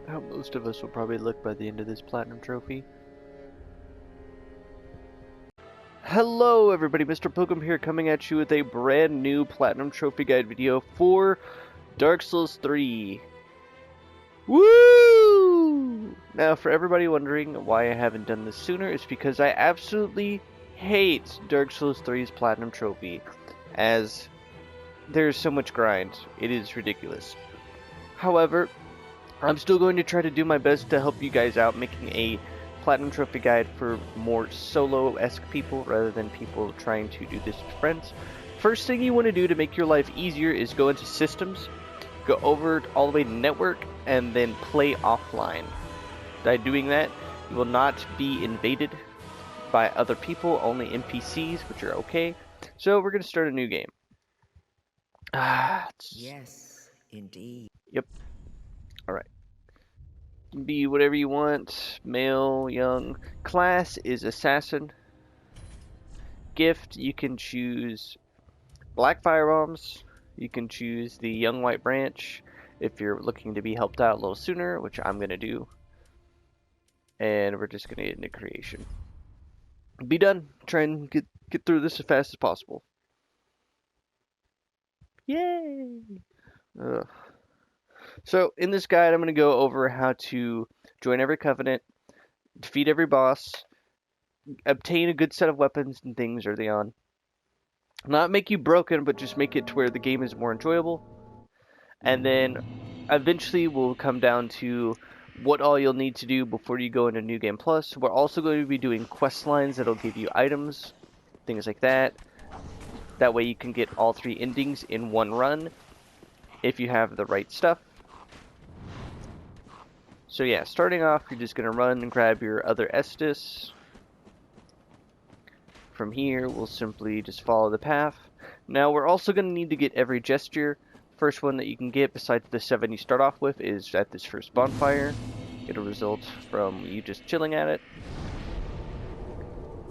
how most of us will probably look by the end of this platinum trophy. Hello everybody, Mr. Pilgrim here, coming at you with a brand new platinum trophy guide video for Dark Souls 3. Woo! Now, for everybody wondering why I haven't done this sooner, it's because I absolutely hate Dark Souls 3's platinum trophy, as there's so much grind. It is ridiculous. However, I'm still going to try to do my best to help you guys out, making a platinum trophy guide for more solo-esque people rather than people trying to do this with friends. First thing you want to do to make your life easier is go into systems, go over all the way to network, and then play offline. By doing that, you will not be invaded by other people, only NPCs, which are okay. So we're going to start a new game. Yes, indeed. Yep. Alright. Be whatever you want. Male, young. Class is assassin. Gift, you can choose black firebombs. You can choose the young white branch if you're looking to be helped out a little sooner, which I'm going to do. And we're just going to get into creation. Be done. Try and get through this as fast as possible. Yay! Ugh. So, in this guide, I'm going to go over how to join every covenant, defeat every boss, obtain a good set of weapons and things early on. Not make you broken, but just make it to where the game is more enjoyable. And then, eventually, we'll come down to what all you'll need to do before you go into New Game Plus. We're also going to be doing quest lines that'll give you items, things like that. That way you can get all 3 endings in one run, if you have the right stuff. So yeah, starting off, you're just going to run and grab your other Estus. From here, we'll simply just follow the path. Now, we're also going to need to get every gesture. First one that you can get, besides the 7 you start off with, is at this first bonfire. It'll result from you just chilling at it,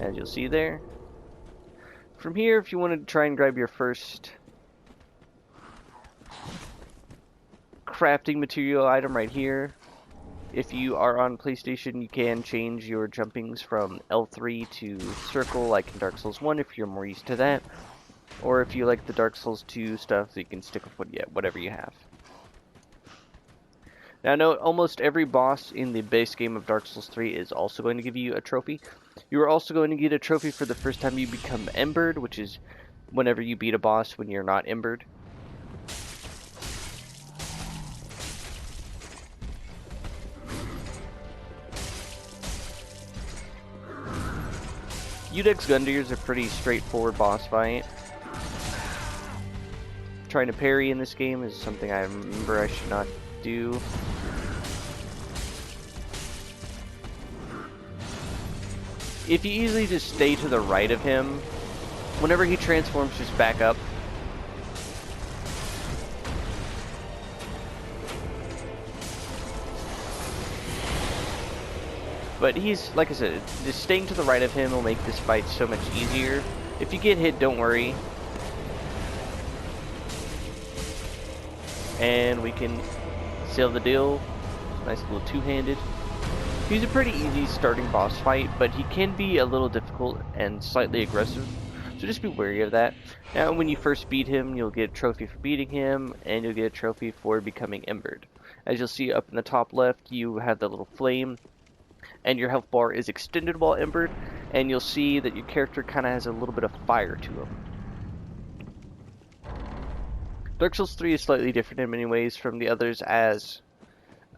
as you'll see there. From here, if you want to try and grab your first crafting material item right here. If you are on PlayStation, you can change your jumpings from L3 to circle like in Dark Souls 1 if you're more used to that. Or if you like the Dark Souls 2 stuff, you can stick with whatever you have. Now note, almost every boss in the base game of Dark Souls 3 is also going to give you a trophy. You are also going to get a trophy for the first time you become Embered, which is whenever you beat a boss when you're not Embered. Udex Gundyr is a pretty straightforward boss fight. Trying to parry in this game is something I remember I should not do. If you easily just stay to the right of him, whenever he transforms, just back up. But he's, like I said, just staying to the right of him will make this fight so much easier. If you get hit, don't worry. And we can seal the deal. Nice little two-handed. He's a pretty easy starting boss fight, but he can be a little difficult and slightly aggressive. So just be wary of that. Now, when you first beat him, you'll get a trophy for beating him, and you'll get a trophy for becoming Embered. As you'll see up in the top left, you have the little flame, and your health bar is extended while Embered, and you'll see that your character kind of has a little bit of fire to him. Dark Souls 3 is slightly different in many ways from the others, as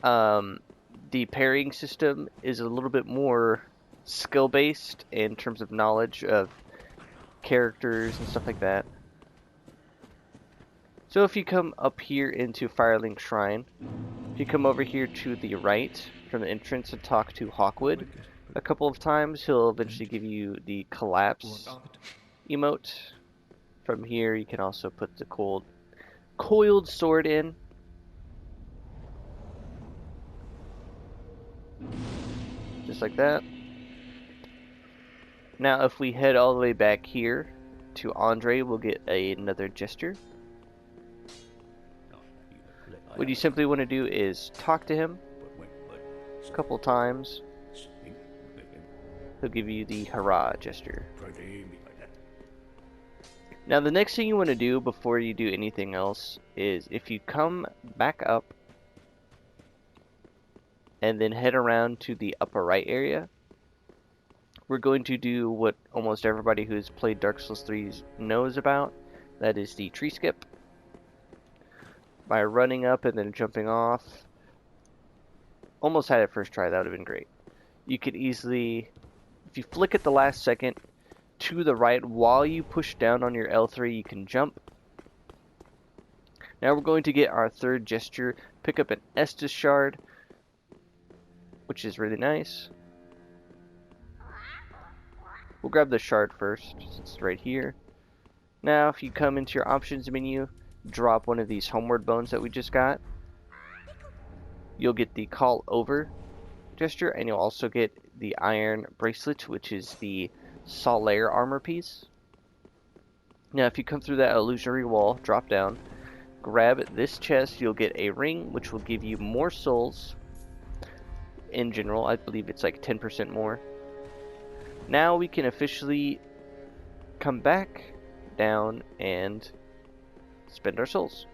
the parrying system is a little bit more skill-based in terms of knowledge of characters and stuff like that. So if you come up here into Firelink Shrine, if you come over here to the right from the entrance and talk to Hawkwood a couple of times, he'll eventually give you the collapse emote. From here you can also put the coiled sword in. Just like that. Now if we head all the way back here to Andre, we'll get another gesture. What you simply want to do is talk to him. a couple times, he'll give you the hurrah gesture. Now the next thing you want to do before you do anything else is if you come back up and then head around to the upper right area, we're going to do what almost everybody who's played Dark Souls 3 knows about. That is the tree skip. By running up and then jumping off. Almost had it first try, that would have been great. You could easily, if you flick at the last second to the right while you push down on your L3, you can jump. Now we're going to get our third gesture, pick up an Estus Shard, which is really nice. We'll grab the shard first, since it's right here. Now if you come into your options menu, drop one of these homeward bones that we just got. You'll get the call over gesture, and you'll also get the iron bracelet, which is the Solaire armor piece. Now if you come through that illusory wall, drop down, grab this chest, you'll get a ring which will give you more souls. In general, I believe it's like 10% more. Now we can officially come back down and spend our souls.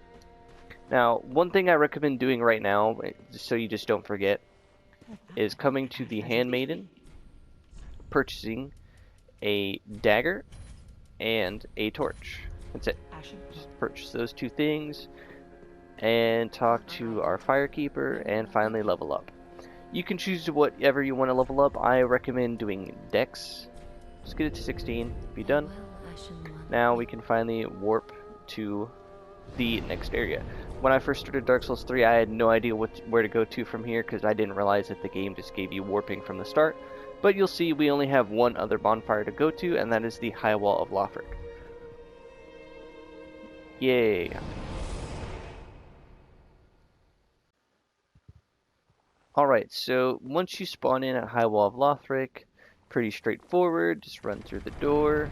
Now, one thing I recommend doing right now, so you just don't forget, is coming to the Handmaiden, purchasing a dagger and a torch. That's it. Just purchase those two things and talk to our Firekeeper and finally level up. You can choose whatever you want to level up. I recommend doing Dex. Just get it to 16. Be done. Now we can finally warp to the next area. When I first started Dark Souls 3, I had no idea where to go to from here because I didn't realize that the game just gave you warping from the start. But you'll see we only have one other bonfire to go to, and that is the High Wall of Lothric. Yay! Alright, so once you spawn in at High Wall of Lothric, pretty straightforward, just run through the door.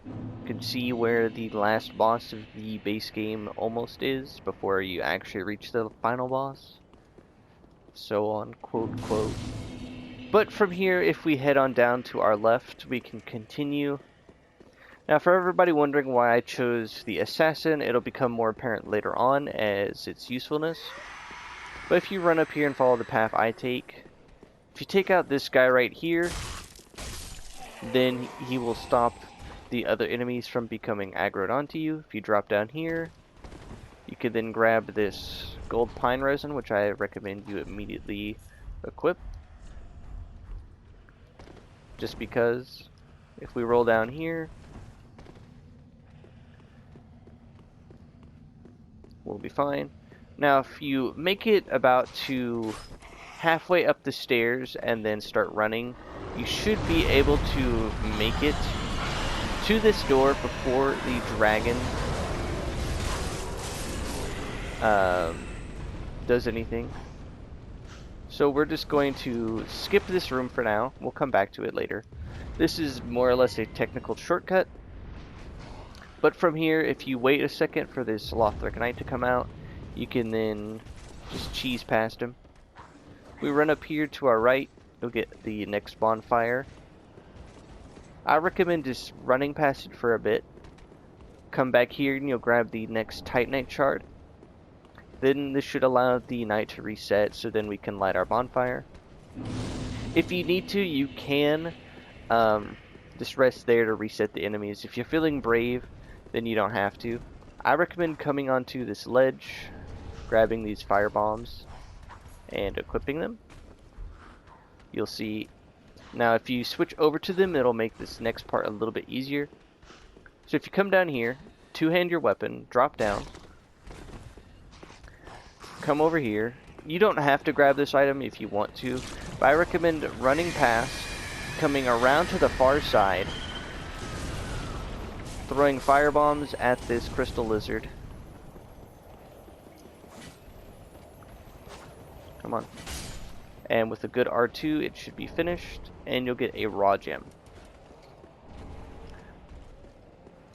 You can see where the last boss of the base game almost is before you actually reach the final boss. So on, quote, quote. But from here, if we head on down to our left, we can continue. Now, for everybody wondering why I chose the Assassin, it'll become more apparent later on as its usefulness. But if you run up here and follow the path I take, if you take out this guy right here, then he will stop the other enemies from becoming aggroed onto you. If you drop down here, you can then grab this gold pine resin, which I recommend you immediately equip. Just because, if we roll down here, we'll be fine. Now if you make it about to halfway up the stairs and then start running, you should be able to make it to this door before the dragon does anything. So we're just going to skip this room for now. We'll come back to it later. This is more or less a technical shortcut. But from here, if you wait a second for this Lothric Knight to come out, you can then just cheese past him. We run up here to our right, you'll get the next bonfire. I recommend just running past it for a bit. Come back here and you'll grab the next Titanite Shard. Then this should allow the night to reset, so then we can light our bonfire. If you need to, you can just rest there to reset the enemies. If you're feeling brave, then you don't have to. I recommend coming onto this ledge, grabbing these fire bombs, and equipping them. You'll see. Now if you switch over to them, it'll make this next part a little bit easier. So if you come down here, two-hand your weapon, drop down, come over here. You don't have to grab this item if you want to, but I recommend running past, coming around to the far side, throwing fire bombs at this crystal lizard. Come on. And with a good R2, it should be finished, and you'll get a raw gem.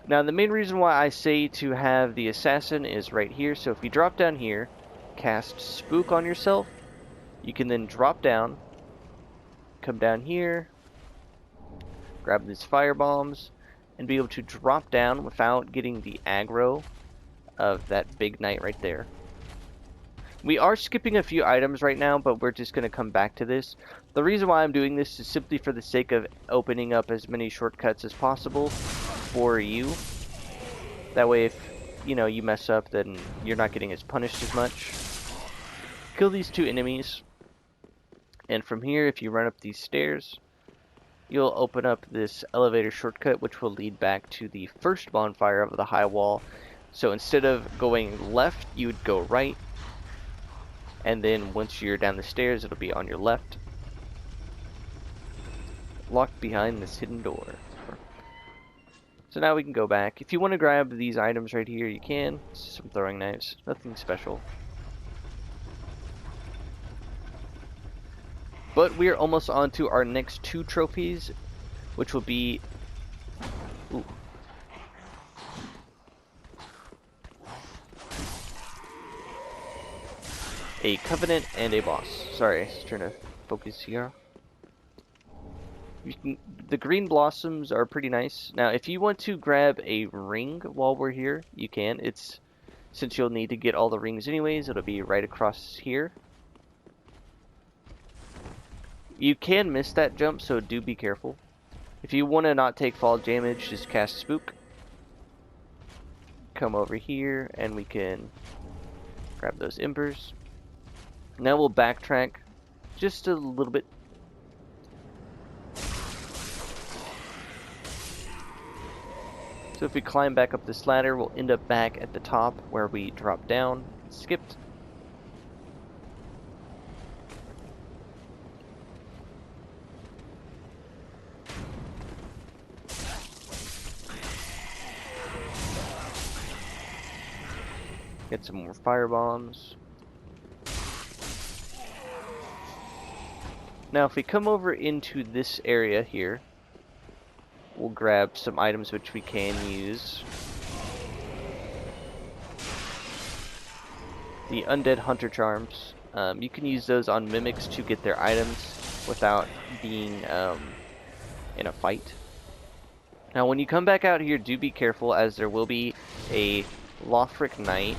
Now, the main reason why I say to have the assassin is right here. So if you drop down here, cast Spook on yourself, you can then drop down, come down here, grab these fire bombs, and be able to drop down without getting the aggro of that big knight right there. We are skipping a few items right now, but we're just going to come back to this. The reason why I'm doing this is simply for the sake of opening up as many shortcuts as possible for you. That way if, you know, you mess up, then you're not getting as punished as much. Kill these two enemies. And from here, if you run up these stairs, you'll open up this elevator shortcut, which will lead back to the first bonfire of the high wall. So instead of going left, you would go right. And then once you're down the stairs, it'll be on your left. Locked behind this hidden door. So now we can go back. If you want to grab these items right here, you can. It's just some throwing knives. Nothing special. But we're almost on to our next two trophies, which will be... Ooh. A Covenant and a boss. Sorry, just trying to focus here. The green blossoms are pretty nice. Now, if you want to grab a ring while we're here, you can. Since you'll need to get all the rings anyways, it'll be right across here. You can miss that jump, so do be careful. If you want to not take fall damage, just cast Spook. Come over here, and we can grab those embers. Now we'll backtrack just a little bit. So if we climb back up this ladder, we'll end up back at the top where we dropped down, skipped. Get some more fire bombs. Now if we come over into this area here, we'll grab some items which we can use. The Undead Hunter Charms. You can use those on mimics to get their items without being in a fight. Now when you come back out here, do be careful, as there will be a Lothric Knight.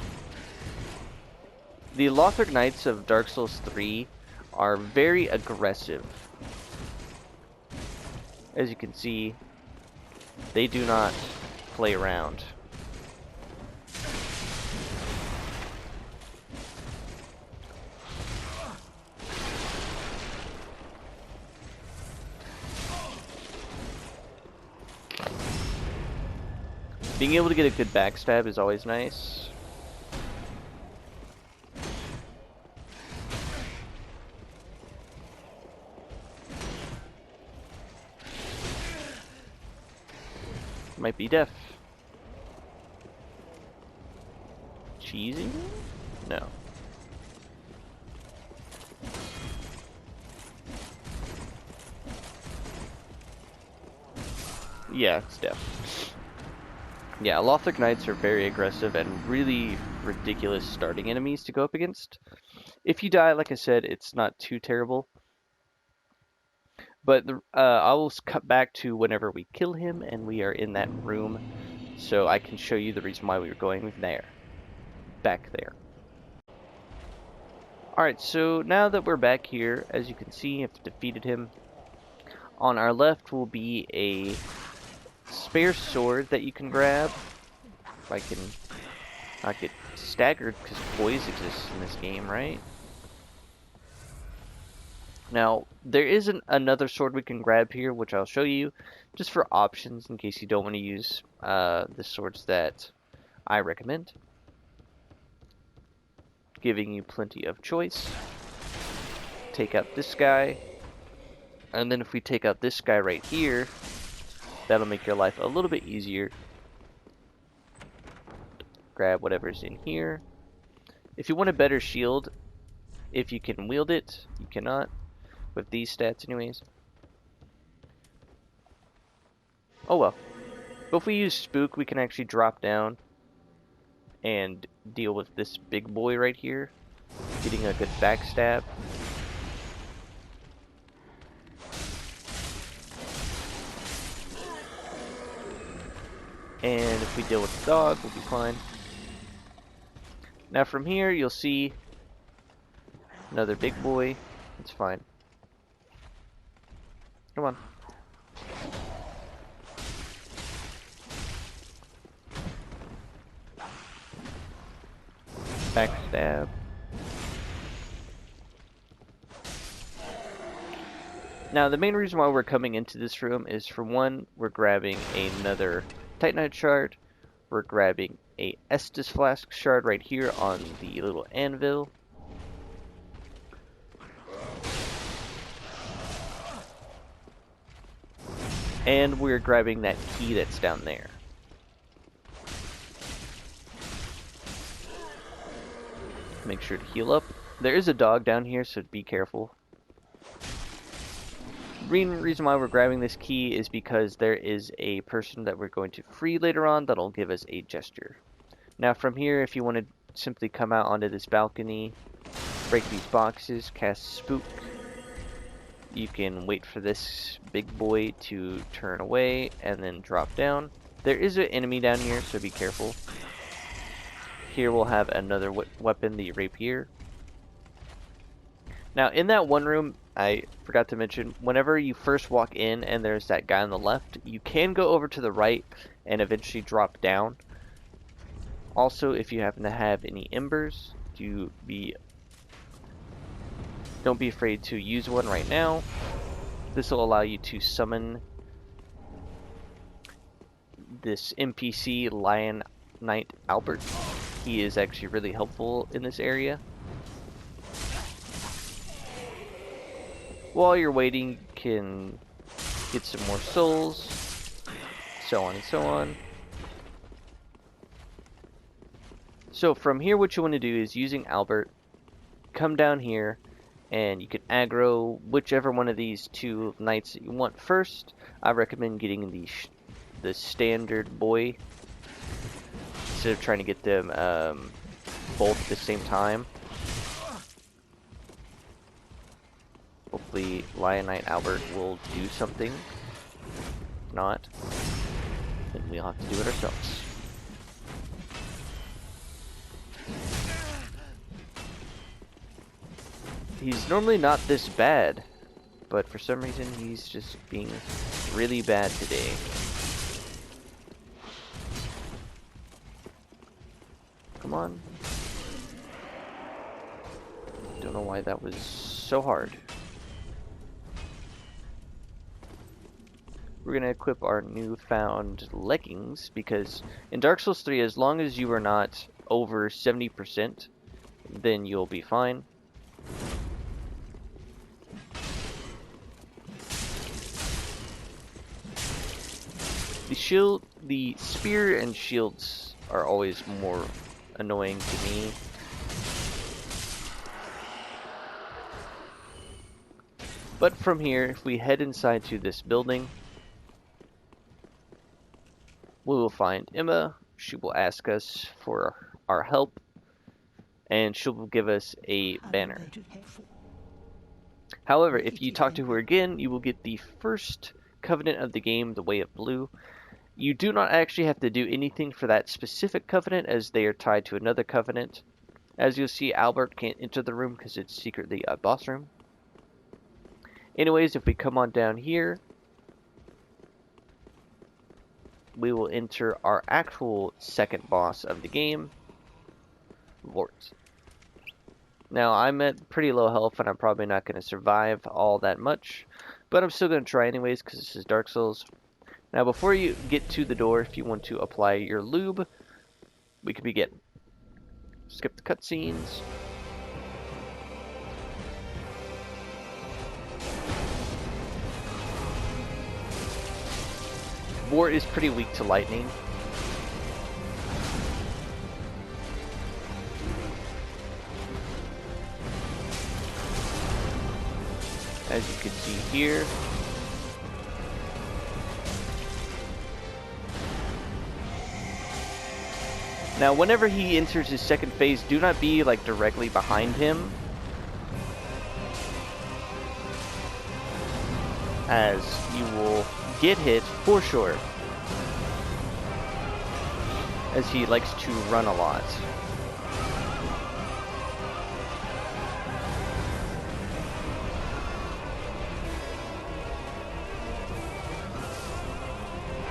The Lothric Knights of Dark Souls 3 are very aggressive. As you can see, they do not play around. Being able to get a good backstab is always nice. Might be deaf. Cheesy? No. Yeah, it's deaf. Yeah, Lothric Knights are very aggressive and really ridiculous starting enemies to go up against. If you die, like I said, it's not too terrible. But I will cut back to whenever we kill him and we are in that room, so I can show you the reason why we were going there. Back there. Alright, so now that we're back here, as you can see, I've defeated him. On our left will be a spare sword that you can grab. If I can not get staggered, because poise exists in this game, right? Now, there is another sword we can grab here, which I'll show you, just for options, in case you don't want to use the swords that I recommend. Giving you plenty of choice. Take out this guy, and then if we take out this guy right here, that'll make your life a little bit easier. Grab whatever's in here. If you want a better shield, if you can wield it, you cannot. With these stats anyways. Oh well. But if we use Spook, we can actually drop down and deal with this big boy right here. getting a good backstab. And if we deal with the dog, we'll be fine. Now from here, you'll see another big boy. It's fine. Come on. Backstab. Now the main reason why we're coming into this room is, for one, we're grabbing another Untitled Shard. We're grabbing a Estus Flask Shard right here on the little anvil. And we're grabbing that key that's down there. Make sure to heal up. There is a dog down here, so be careful. The reason why we're grabbing this key is because there is a person that we're going to free later on that'll give us a gesture. Now from here, if you want to simply come out onto this balcony, break these boxes, cast Spook, you can wait for this big boy to turn away and then drop down. There is an enemy down here, so be careful. Here we'll have another weapon, the rapier. Now in that one room, I forgot to mention, whenever you first walk in and there's that guy on the left, you can go over to the right and eventually drop down. Also, if you happen to have any embers, don't be afraid to use one right now. This will allow you to summon this NPC Lion Knight Albert. He is actually really helpful in this area. While you're waiting, you can get some more souls, so on and so on. So from here, what you want to do is, using Albert, come down here and you can aggro whichever one of these two knights that you want first. I recommend getting the standard boy instead of trying to get them both at the same time. Hopefully Lion Knight Albert will do something. If not, then we'll have to do it ourselves. He's normally not this bad, but for some reason he's just being really bad today. Come on. Don't know why that was so hard. We're going to equip our newfound leggings, because in Dark Souls 3, as long as you are not over 70%, then you'll be fine. The spear and shields are always more annoying to me. But from here, if we head inside to this building, we will find Emma. She will ask us for our help, and she'll give us a banner. However, if you talk to her again, you will get the first covenant of the game, the Way of Blue. You do not actually have to do anything for that specific covenant, as they are tied to another covenant. As you'll see, Albert can't enter the room because it's secretly a boss room. Anyways, if we come on down here, we will enter our actual second boss of the game, Vort. Now, I'm at pretty low health, and I'm probably not going to survive all that much, but I'm still going to try anyways, because this is Dark Souls. Now, before you get to the door, if you want to apply your lube, we can begin. Skip the cutscenes. Vort is pretty weak to lightning. As you can see here. Now, whenever he enters his second phase, do not be like directly behind him, as you will get hit for sure, as he likes to run a lot.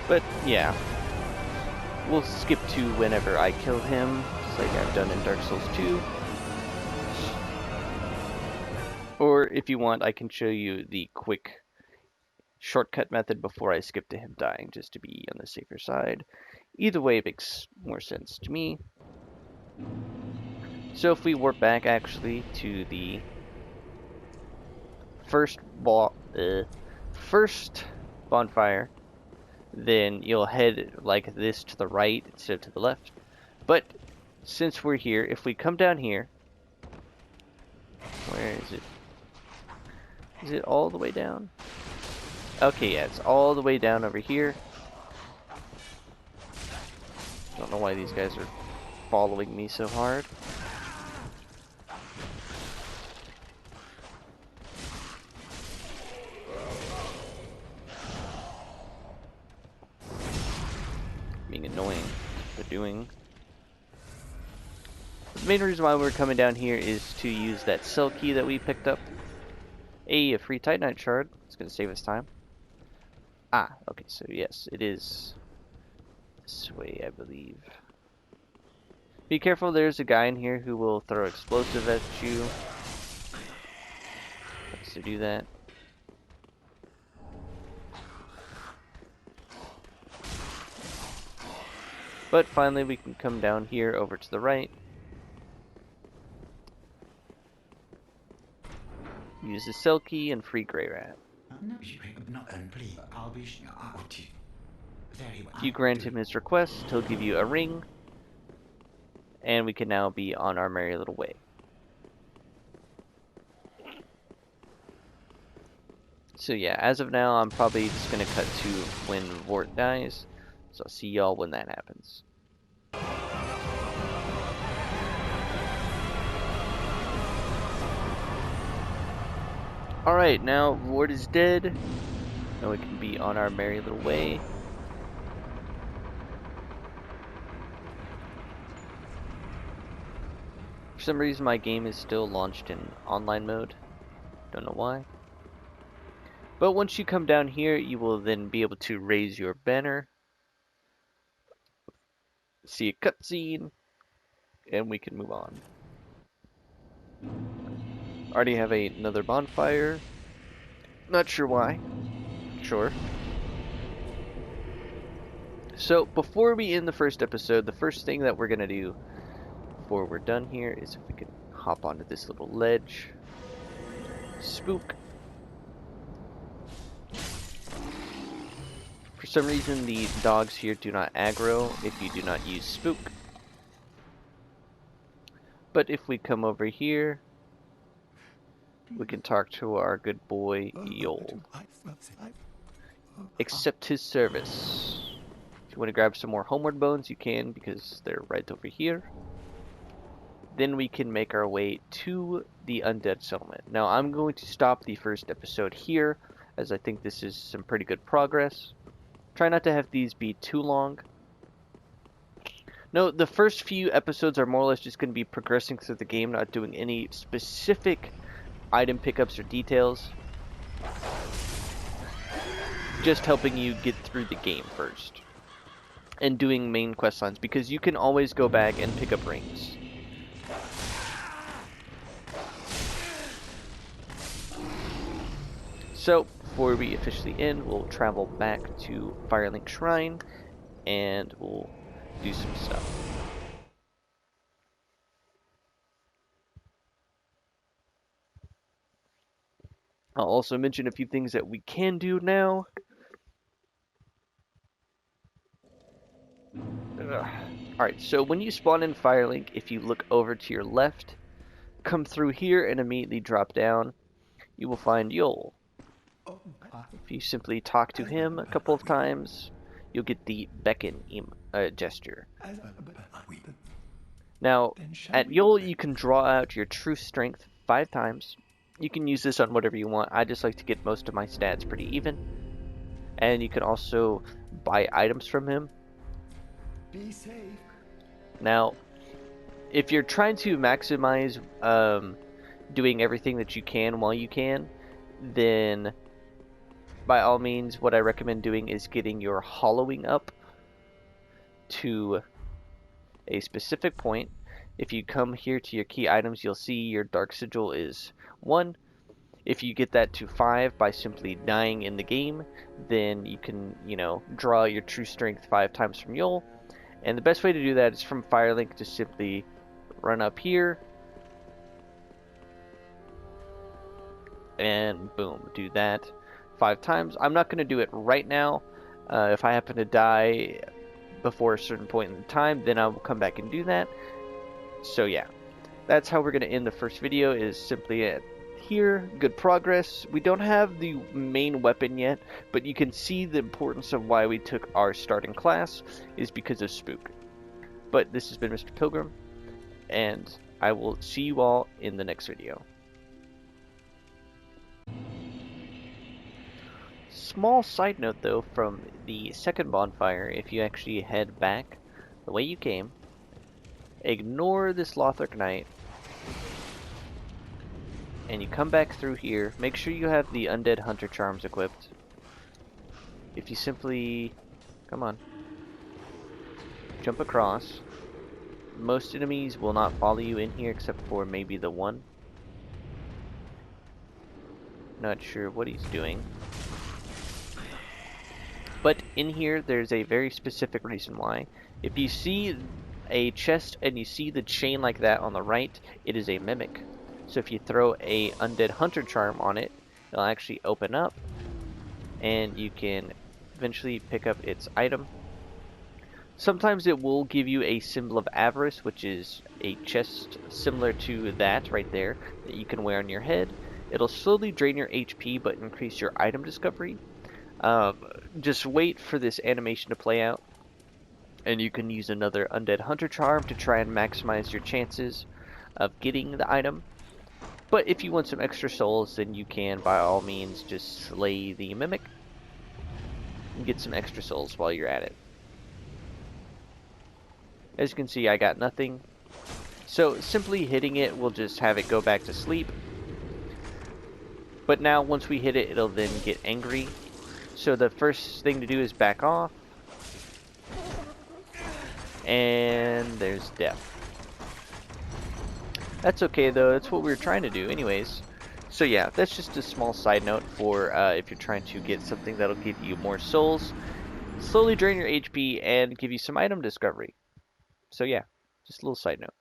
But yeah, we'll skip to whenever I kill him, just like I've done in Dark Souls 2. Or if you want, I can show you the quick shortcut method before I skip to him dying, just to be on the safer side. Either way makes more sense to me. So if we warp back actually to the first bonfire, then you'll head like this to the right instead of to the left. But since we're here, if we come down here, where is it? Is it all the way down? Okay, yeah, it's all the way down over here. Don't know why these guys are following me so hard. Being annoying, what they're doing. The main reason why we're coming down here is to use that cell key that we picked up. A free Titanite shard. It's going to save us time. Ah, okay, so yes, it is this way, I believe. Be careful, there's a guy in here who will throw explosive at you. Let's do that. But finally we can come down here over to the right. Use the cell key and free Grey Rat. If you grant him his request, he'll give you a ring. And we can now be on our merry little way. So yeah, as of now, I'm probably just going to cut to when Vort dies. So I'll see y'all when that happens. Alright, now Vort is dead. Now we can be on our merry little way. For some reason my game is still launched in online mode. Don't know why. But once you come down here, you will then be able to raise your banner. See a cutscene. And we can move on. Already have another bonfire. Not sure why. Sure. So before we end the first episode, the first thing that we're going to do before we're done here is if we can hop onto this little ledge. Spook. For some reason the dogs here do not aggro if you do not use Spook. But if we come over here, we can talk to our good boy Yol. Accept his service. If you want to grab some more homeward bones, you can, because they're right over here. Then we can make our way to the undead settlement. Now I'm going to stop the first episode here, as I think this is some pretty good progress. Try not to have these be too long. No, the first few episodes are more or less just going to be progressing through the game, not doing any specific item pickups or details. Just helping you get through the game first. And doing main quest lines, because you can always go back and pick up rings. So, before we officially end, we'll travel back to Firelink Shrine, and we'll do some stuff. I'll also mention a few things that we can do now. Alright, so when you spawn in Firelink, if you look over to your left, come through here and immediately drop down, you will find Yol. If you simply talk to him a couple of times, you'll get the beckon gesture. Now, Then shall at we Yule, open? you can draw out your true strength 5 times. You can use this on whatever you want. I just like to get most of my stats pretty even. And you can also buy items from him. Be safe. Now, if you're trying to maximize doing everything that you can while you can, then by all means, what I recommend doing is getting your hollowing up to a specific point. If you come here to your key items, you'll see your dark sigil is 1. If you get that to 5 by simply dying in the game, then you can, draw your true strength 5 times from Yule. And the best way to do that is from Firelink. Just simply run up here and boom, do that 5 times. I'm not going to do it right now. If I happen to die before a certain point in time, then I will come back and do that. So yeah, that's how we're going to end the first video, is simply at here. Good progress. We don't have the main weapon yet, but you can see the importance of why we took our starting class is because of Spook. But this has been Mr. Pilgrim, and I will see you all in the next video. Small side note though, from the second bonfire, if you actually head back the way you came, ignore this Lothric Knight, and you come back through here, make sure you have the Undead Hunter Charms equipped. If you simply, come on, jump across, most enemies will not follow you in here except for maybe the one. Not sure what he's doing. But in here, there's a very specific reason why. If you see a chest and you see the chain like that on the right, it is a mimic. So if you throw a Undead Hunter Charm on it, it'll actually open up, and you can eventually pick up its item. Sometimes it will give you a symbol of avarice, which is a chest similar to that right there that you can wear on your head. It'll slowly drain your HP but increase your item discovery. Just wait for this animation to play out, and you can use another Undead Hunter Charm to try and maximize your chances of getting the item. But if you want some extra souls, then you can by all means just slay the mimic and get some extra souls while you're at it. As you can see, I got nothing. So simply hitting it will just have it go back to sleep. But now once we hit it, it'll then get angry. So the first thing to do is back off. And there's death. That's okay though, that's what we were trying to do anyways. So yeah, that's just a small side note for if you're trying to get something that'll give you more souls, slowly drain your HP, and give you some item discovery. So yeah, just a little side note.